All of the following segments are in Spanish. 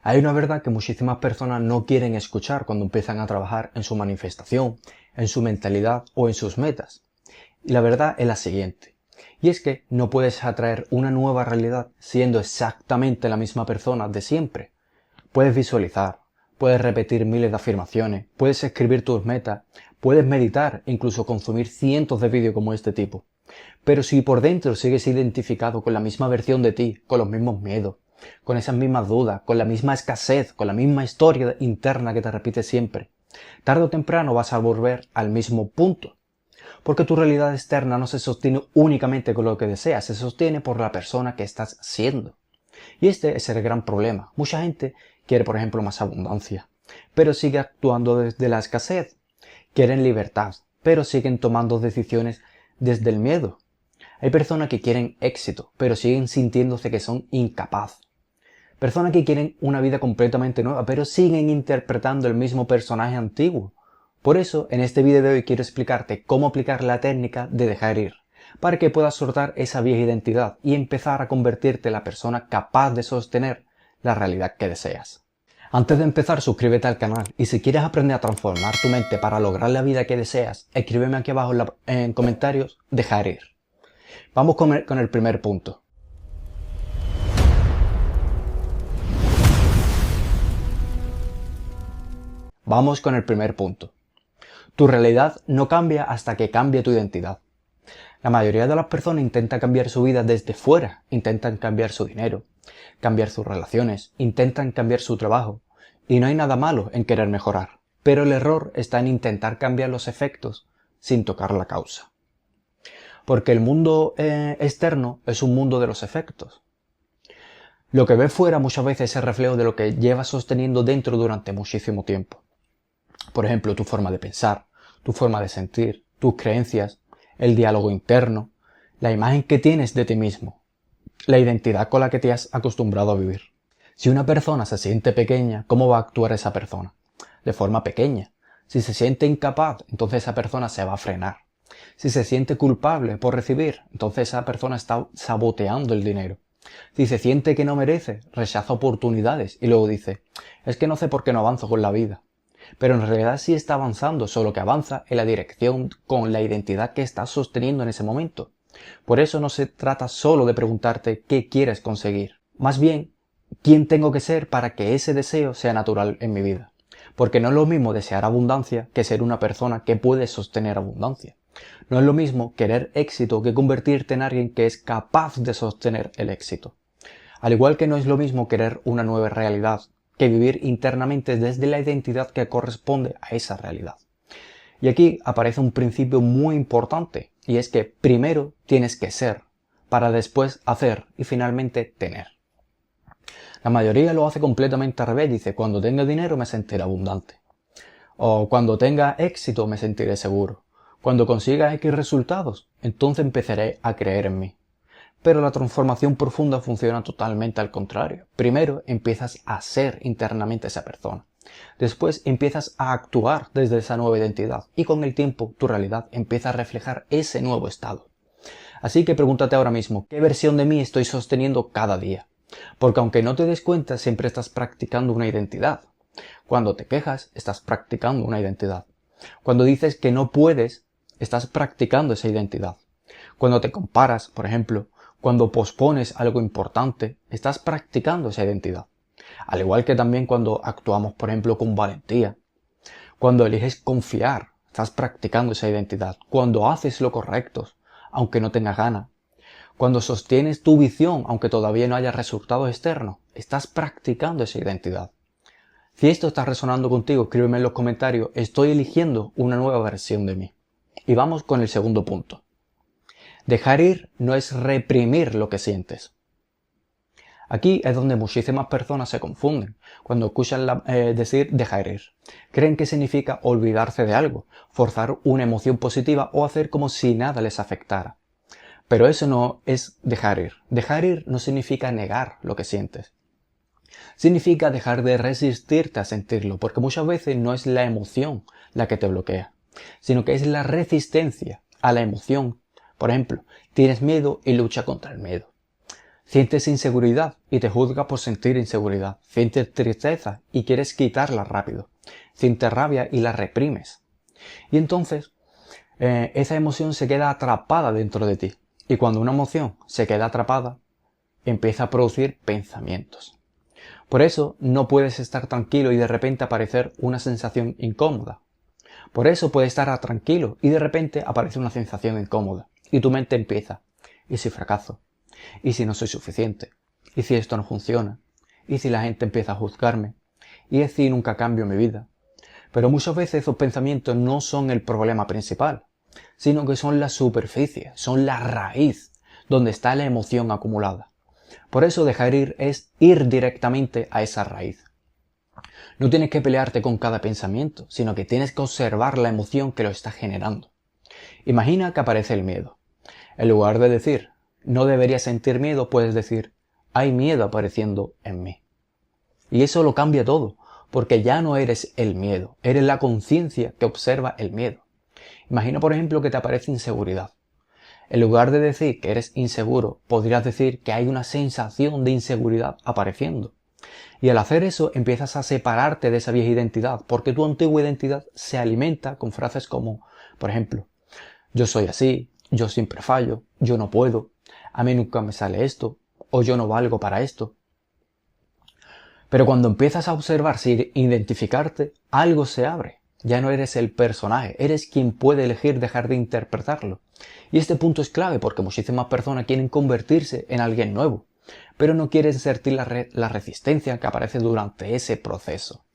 Hay una verdad que muchísimas personas no quieren escuchar cuando empiezan a trabajar en su manifestación, en su mentalidad o en sus metas. Y la verdad es la siguiente. Y es que no puedes atraer una nueva realidad siendo exactamente la misma persona de siempre. Puedes visualizar, puedes repetir miles de afirmaciones, puedes escribir tus metas, puedes meditar, incluso consumir cientos de vídeos como este tipo. Pero si por dentro sigues identificado con la misma versión de ti, con los mismos miedos, con esas mismas dudas, con la misma escasez, con la misma historia interna que te repite siempre, tarde o temprano vas a volver al mismo punto. Porque tu realidad externa no se sostiene únicamente con lo que deseas, se sostiene por la persona que estás siendo. Y este es el gran problema. Mucha gente quiere, por ejemplo, más abundancia, pero sigue actuando desde la escasez. Quieren libertad, pero siguen tomando decisiones desde el miedo. Hay personas que quieren éxito, pero siguen sintiéndose que son incapaces. Personas que quieren una vida completamente nueva, pero siguen interpretando el mismo personaje antiguo. Por eso, en este vídeo de hoy quiero explicarte cómo aplicar la técnica de dejar ir, para que puedas soltar esa vieja identidad y empezar a convertirte en la persona capaz de sostener la realidad que deseas. Antes de empezar, suscríbete al canal y si quieres aprender a transformar tu mente para lograr la vida que deseas, escríbeme aquí abajo en comentarios dejar ir. Vamos con el primer punto. Vamos con el primer punto. Tu realidad no cambia hasta que cambie tu identidad. La mayoría de las personas intentan cambiar su vida desde fuera, intentan cambiar su dinero, cambiar sus relaciones, intentan cambiar su trabajo, y no hay nada malo en querer mejorar. Pero el error está en intentar cambiar los efectos sin tocar la causa. Porque el mundo externo es un mundo de los efectos. Lo que ves fuera muchas veces es el reflejo de lo que llevas sosteniendo dentro durante muchísimo tiempo. Por ejemplo, tu forma de pensar, tu forma de sentir, tus creencias, el diálogo interno, la imagen que tienes de ti mismo, la identidad con la que te has acostumbrado a vivir. Si una persona se siente pequeña, ¿cómo va a actuar esa persona? De forma pequeña. Si se siente incapaz, entonces esa persona se va a frenar. Si se siente culpable por recibir, entonces esa persona está saboteando el dinero. Si se siente que no merece, rechaza oportunidades y luego dice, es que no sé por qué no avanzo con la vida. Pero en realidad sí está avanzando, solo que avanza en la dirección con la identidad que estás sosteniendo en ese momento. Por eso no se trata solo de preguntarte qué quieres conseguir. Más bien, ¿quién tengo que ser para que ese deseo sea natural en mi vida? Porque no es lo mismo desear abundancia que ser una persona que puede sostener abundancia. No es lo mismo querer éxito que convertirte en alguien que es capaz de sostener el éxito. Al igual que no es lo mismo querer una nueva realidad que vivir internamente desde la identidad que corresponde a esa realidad. Y aquí aparece un principio muy importante, y es que primero tienes que ser, para después hacer y finalmente tener. La mayoría lo hace completamente al revés, dice, cuando tenga dinero me sentiré abundante. O cuando tenga éxito me sentiré seguro. Cuando consiga X resultados, entonces empezaré a creer en mí. Pero la transformación profunda funciona totalmente al contrario. Primero empiezas a ser internamente esa persona. Después empiezas a actuar desde esa nueva identidad y con el tiempo tu realidad empieza a reflejar ese nuevo estado. Así que pregúntate ahora mismo, ¿qué versión de mí estoy sosteniendo cada día? Porque aunque no te des cuenta, siempre estás practicando una identidad. Cuando te quejas, estás practicando una identidad. Cuando dices que no puedes, estás practicando esa identidad. Cuando te comparas, por ejemplo, cuando pospones algo importante, estás practicando esa identidad. Al igual que también cuando actuamos, por ejemplo, con valentía. Cuando eliges confiar, estás practicando esa identidad. Cuando haces lo correcto, aunque no tengas ganas. Cuando sostienes tu visión, aunque todavía no haya resultados externos, estás practicando esa identidad. Si esto está resonando contigo, escríbeme en los comentarios, estoy eligiendo una nueva versión de mí. Y vamos con el segundo punto. Dejar ir no es reprimir lo que sientes. Aquí es donde muchísimas personas se confunden cuando escuchan decir dejar ir. Creen que significa olvidarse de algo, forzar una emoción positiva o hacer como si nada les afectara. Pero eso no es dejar ir. Dejar ir no significa negar lo que sientes. Significa dejar de resistirte a sentirlo, porque muchas veces no es la emoción la que te bloquea, sino que es la resistencia a la emoción. Por ejemplo, tienes miedo y lucha contra el miedo. Sientes inseguridad y te juzgas por sentir inseguridad. Sientes tristeza y quieres quitarla rápido. Sientes rabia y la reprimes. Y entonces, esa emoción se queda atrapada dentro de ti. Y cuando una emoción se queda atrapada, empieza a producir pensamientos. Por eso no puedes estar tranquilo y de repente aparecer una sensación incómoda. Por eso puedes estar tranquilo y de repente aparece una sensación incómoda. Y tu mente empieza, ¿y si fracaso? ¿Y si no soy suficiente? ¿Y si esto no funciona? ¿Y si la gente empieza a juzgarme? ¿Y si nunca cambio mi vida? Pero muchas veces esos pensamientos no son el problema principal, sino que son la superficie, son la raíz, donde está la emoción acumulada. Por eso dejar ir es ir directamente a esa raíz. No tienes que pelearte con cada pensamiento, sino que tienes que observar la emoción que lo está generando. Imagina que aparece el miedo. En lugar de decir, no debería sentir miedo, puedes decir, hay miedo apareciendo en mí. Y eso lo cambia todo, porque ya no eres el miedo, eres la conciencia que observa el miedo. Imagina, por ejemplo, que te aparece inseguridad. En lugar de decir que eres inseguro, podrías decir que hay una sensación de inseguridad apareciendo. Y al hacer eso empiezas a separarte de esa vieja identidad, porque tu antigua identidad se alimenta con frases como, por ejemplo, yo soy así, yo siempre fallo, yo no puedo, a mí nunca me sale esto, o yo no valgo para esto. Pero cuando empiezas a observar sin identificarte, algo se abre. Ya no eres el personaje, eres quien puede elegir dejar de interpretarlo. Y este punto es clave porque muchísimas personas quieren convertirse en alguien nuevo, pero no quieren sentir la resistencia que aparece durante ese proceso.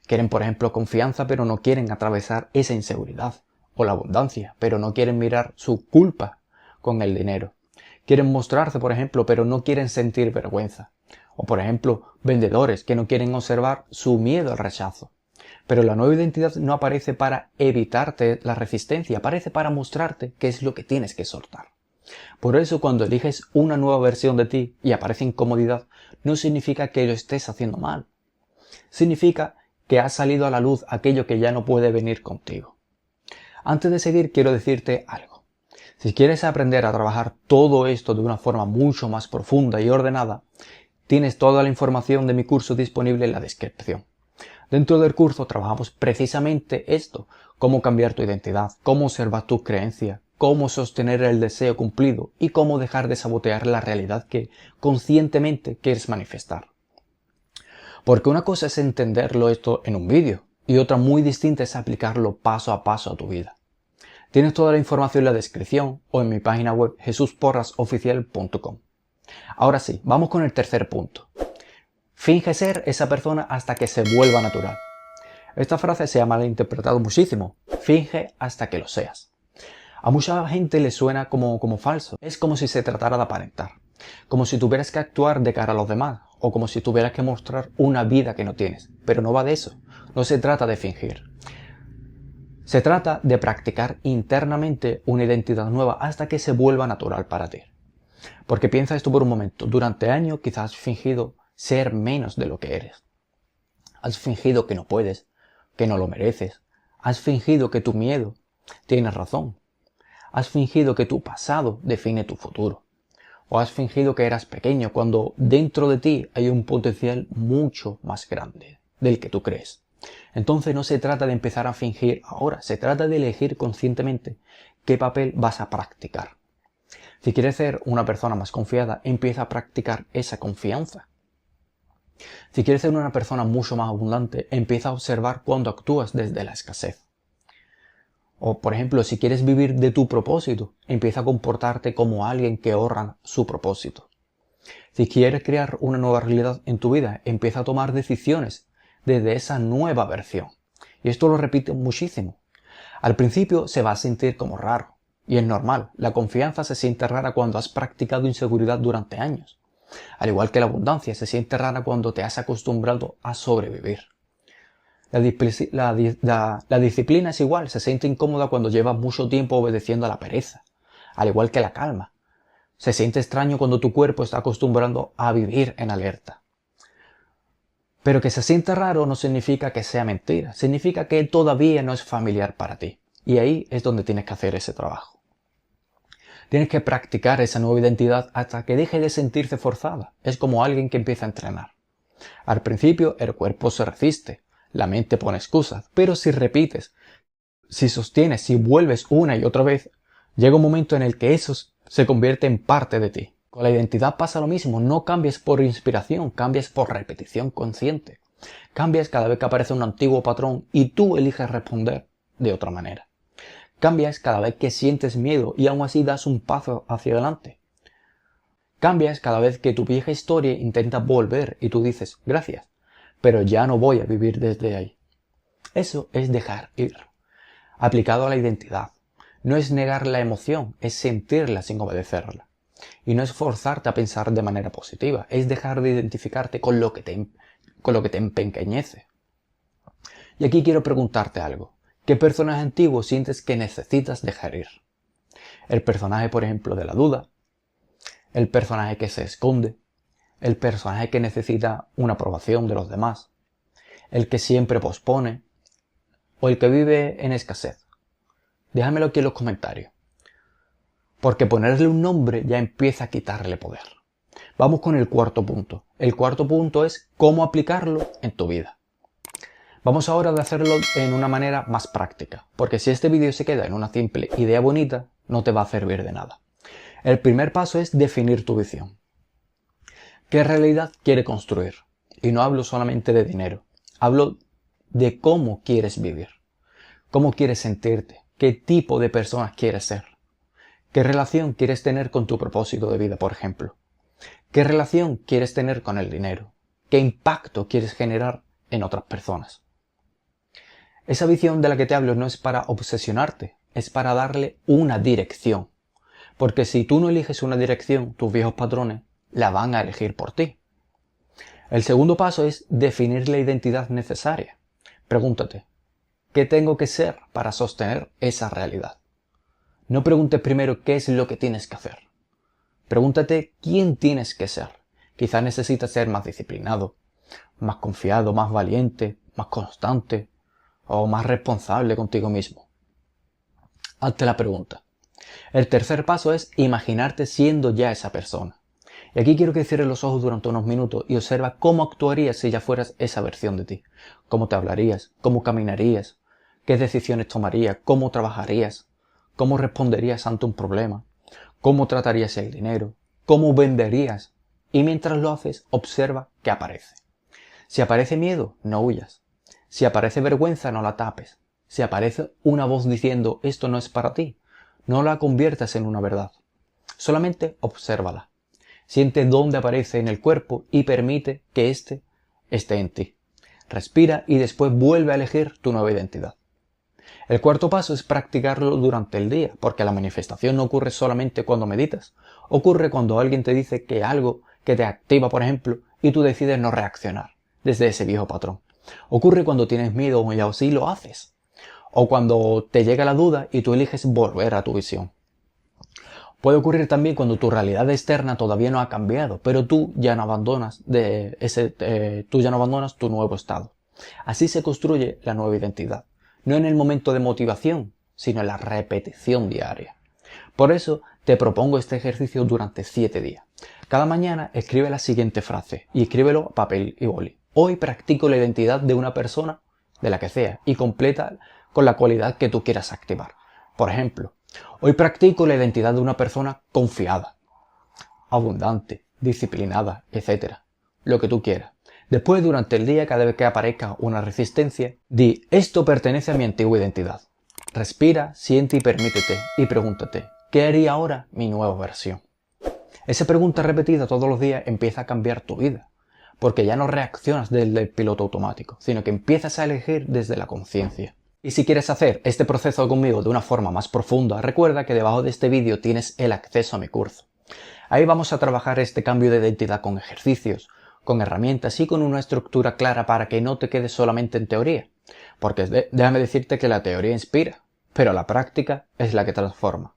Quieren, por ejemplo, confianza, pero no quieren atravesar esa inseguridad, o la abundancia, pero no quieren mirar su culpa con el dinero. Quieren mostrarse, por ejemplo, pero no quieren sentir vergüenza. O, por ejemplo, vendedores que no quieren observar su miedo al rechazo. Pero la nueva identidad no aparece para evitarte la resistencia, aparece para mostrarte qué es lo que tienes que soltar. Por eso cuando eliges una nueva versión de ti y aparece incomodidad, no significa que lo estés haciendo mal. Significa que ha salido a la luz aquello que ya no puede venir contigo. Antes de seguir, quiero decirte algo. Si quieres aprender a trabajar todo esto de una forma mucho más profunda y ordenada, tienes toda la información de mi curso disponible en la descripción. Dentro del curso trabajamos precisamente esto, cómo cambiar tu identidad, cómo observar tus creencias, cómo sostener el deseo cumplido y cómo dejar de sabotear la realidad que conscientemente quieres manifestar. Porque una cosa es entenderlo esto en un vídeo y otra muy distinta es aplicarlo paso a paso a tu vida. Tienes toda la información en la descripción o en mi página web jesusporrasoficial.com. Ahora sí, vamos con el tercer punto. Finge ser esa persona hasta que se vuelva natural. Esta frase se ha malinterpretado muchísimo. Finge hasta que lo seas. A mucha gente le suena como falso. Es como si se tratara de aparentar. Como si tuvieras que actuar de cara a los demás. O como si tuvieras que mostrar una vida que no tienes. Pero no va de eso. No se trata de fingir. Se trata de practicar internamente una identidad nueva hasta que se vuelva natural para ti. Porque piensa esto por un momento. Durante años quizás has fingido ser menos de lo que eres. Has fingido que no puedes, que no lo mereces. Has fingido que tu miedo tiene razón. Has fingido que tu pasado define tu futuro. O has fingido que eras pequeño cuando dentro de ti hay un potencial mucho más grande del que tú crees. Entonces no se trata de empezar a fingir ahora, se trata de elegir conscientemente qué papel vas a practicar. Si quieres ser una persona más confiada, empieza a practicar esa confianza. Si quieres ser una persona mucho más abundante, empieza a observar cuando actúas desde la escasez. O, por ejemplo, si quieres vivir de tu propósito, empieza a comportarte como alguien que honra su propósito. Si quieres crear una nueva realidad en tu vida, empieza a tomar decisiones desde esa nueva versión. Y esto lo repito muchísimo. Al principio se va a sentir como raro. Y es normal, la confianza se siente rara cuando has practicado inseguridad durante años. Al igual que la abundancia se siente rara cuando te has acostumbrado a sobrevivir. La disciplina es igual, se siente incómoda cuando llevas mucho tiempo obedeciendo a la pereza. Al igual que la calma. Se siente extraño cuando tu cuerpo está acostumbrado a vivir en alerta. Pero que se sienta raro no significa que sea mentira, significa que todavía no es familiar para ti. Y ahí es donde tienes que hacer ese trabajo. Tienes que practicar esa nueva identidad hasta que deje de sentirse forzada. Es como alguien que empieza a entrenar. Al principio el cuerpo se resiste, la mente pone excusas, pero si repites, si sostienes, si vuelves una y otra vez, llega un momento en el que eso se convierte en parte de ti. Con la identidad pasa lo mismo, no cambias por inspiración, cambias por repetición consciente. Cambias cada vez que aparece un antiguo patrón y tú eliges responder de otra manera. Cambias cada vez que sientes miedo y aún así das un paso hacia adelante. Cambias cada vez que tu vieja historia intenta volver y tú dices gracias, pero ya no voy a vivir desde ahí. Eso es dejar ir. Aplicado a la identidad. No es negar la emoción, es sentirla sin obedecerla. Y no es forzarte a pensar de manera positiva, es dejar de identificarte con lo que te empequeñece. Y aquí quiero preguntarte algo. ¿Qué personaje antiguo sientes que necesitas dejar ir? El personaje, por ejemplo, de la duda, el personaje que se esconde, el personaje que necesita una aprobación de los demás, el que siempre pospone o el que vive en escasez. Déjamelo aquí en los comentarios. Porque ponerle un nombre ya empieza a quitarle poder. Vamos con el cuarto punto. El cuarto punto es cómo aplicarlo en tu vida. Vamos ahora a hacerlo en una manera más práctica, porque si este vídeo se queda en una simple idea bonita, no te va a servir de nada. El primer paso es definir tu visión. ¿Qué realidad quieres construir? Y no hablo solamente de dinero, hablo de cómo quieres vivir, cómo quieres sentirte, qué tipo de personas quieres ser, qué relación quieres tener con tu propósito de vida, por ejemplo, qué relación quieres tener con el dinero, qué impacto quieres generar en otras personas. Esa visión de la que te hablo no es para obsesionarte, es para darle una dirección. Porque si tú no eliges una dirección, tus viejos patrones la van a elegir por ti. El segundo paso es definir la identidad necesaria. Pregúntate, ¿qué tengo que ser para sostener esa realidad? No preguntes primero qué es lo que tienes que hacer. Pregúntate quién tienes que ser. Quizás necesitas ser más disciplinado, más confiado, más valiente, más constante o más responsable contigo mismo. Hazte la pregunta. El tercer paso es imaginarte siendo ya esa persona. Y aquí quiero que cierres los ojos durante unos minutos y observa cómo actuarías si ya fueras esa versión de ti. Cómo te hablarías, cómo caminarías, qué decisiones tomarías, cómo trabajarías, cómo responderías ante un problema, cómo tratarías el dinero, cómo venderías. Y mientras lo haces, observa qué aparece. Si aparece miedo, no huyas. Si aparece vergüenza, no la tapes. Si aparece una voz diciendo esto no es para ti, no la conviertas en una verdad. Solamente obsérvala. Siente dónde aparece en el cuerpo y permite que éste esté en ti. Respira y después vuelve a elegir tu nueva identidad. El cuarto paso es practicarlo durante el día, porque la manifestación no ocurre solamente cuando meditas. Ocurre cuando alguien te dice que algo que te activa, por ejemplo, y tú decides no reaccionar desde ese viejo patrón. Ocurre cuando tienes miedo y así lo haces. O cuando te llega la duda y tú eliges volver a tu visión. Puede ocurrir también cuando tu realidad externa todavía no ha cambiado, pero tú ya no abandonas tu nuevo estado. Así se construye la nueva identidad. No en el momento de motivación, sino en la repetición diaria. Por eso te propongo este ejercicio durante 7 días. Cada mañana escribe la siguiente frase y escríbelo a papel y boli. Hoy practico la identidad de una persona, de la que sea, y completa con la cualidad que tú quieras activar. Por ejemplo, hoy practico la identidad de una persona confiada, abundante, disciplinada, etc. Lo que tú quieras. Después, durante el día, cada vez que aparezca una resistencia, di, esto pertenece a mi antigua identidad. Respira, siente y permítete, y pregúntate, ¿qué haría ahora mi nueva versión? Esa pregunta repetida todos los días empieza a cambiar tu vida, porque ya no reaccionas desde el piloto automático, sino que empiezas a elegir desde la conciencia. Y si quieres hacer este proceso conmigo de una forma más profunda, recuerda que debajo de este vídeo tienes el acceso a mi curso. Ahí vamos a trabajar este cambio de identidad con ejercicios, con herramientas y con una estructura clara para que no te quedes solamente en teoría. Porque déjame decirte que la teoría inspira, pero la práctica es la que transforma.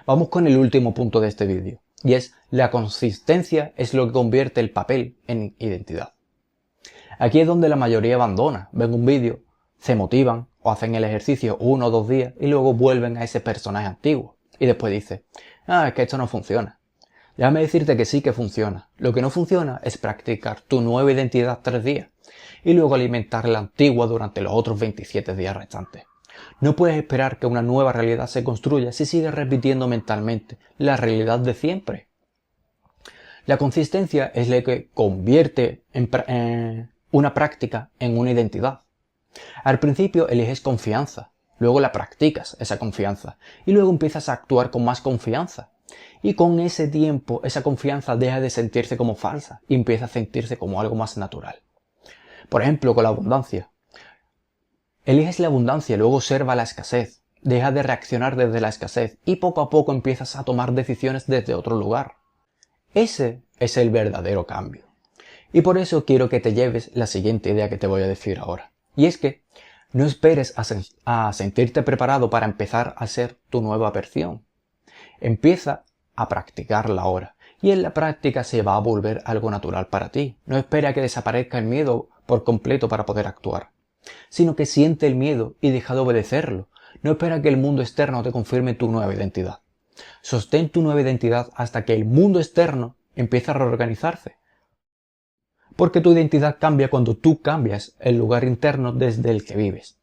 Vamos con el último punto de este vídeo, y es la consistencia es lo que convierte el papel en identidad. Aquí es donde la mayoría abandona, ven un vídeo, se motivan o hacen el ejercicio 1 o 2 días y luego vuelven a ese personaje antiguo. Y después dice, Es que esto no funciona. Déjame decirte que sí que funciona. Lo que no funciona es practicar tu nueva identidad 3 días y luego alimentar la antigua durante los otros 27 días restantes. No puedes esperar que una nueva realidad se construya si sigues repitiendo mentalmente la realidad de siempre. La consistencia es lo que convierte una práctica en una identidad. Al principio eliges confianza, luego la practicas, esa confianza, y luego empiezas a actuar con más confianza. Y con ese tiempo, esa confianza deja de sentirse como falsa y empieza a sentirse como algo más natural. Por ejemplo, con la abundancia. Eliges la abundancia, luego observa la escasez, deja de reaccionar desde la escasez y poco a poco empiezas a tomar decisiones desde otro lugar. Ese es el verdadero cambio. Y por eso quiero que te lleves la siguiente idea que te voy a decir ahora. Y es que no esperes a sentirte preparado para empezar a ser tu nueva versión. Empieza a practicarla ahora. Y en la práctica se va a volver algo natural para ti. No espera a que desaparezca el miedo por completo para poder actuar, sino que siente el miedo y deja de obedecerlo. No espera que el mundo externo te confirme tu nueva identidad. Sostén tu nueva identidad hasta que el mundo externo empiece a reorganizarse. Porque tu identidad cambia cuando tú cambias el lugar interno desde el que vives.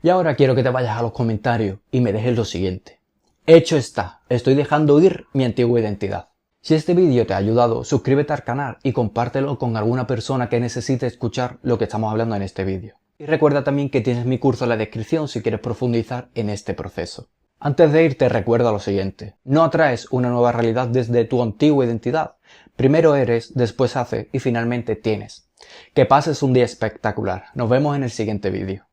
Y ahora quiero que te vayas a los comentarios y me dejes lo siguiente. Hecho está, estoy dejando ir mi antigua identidad. Si este vídeo te ha ayudado, suscríbete al canal y compártelo con alguna persona que necesite escuchar lo que estamos hablando en este vídeo. Y recuerda también que tienes mi curso en la descripción si quieres profundizar en este proceso. Antes de irte, recuerda lo siguiente. No atraes una nueva realidad desde tu antigua identidad. Primero eres, después haces y finalmente tienes. Que pases un día espectacular. Nos vemos en el siguiente vídeo.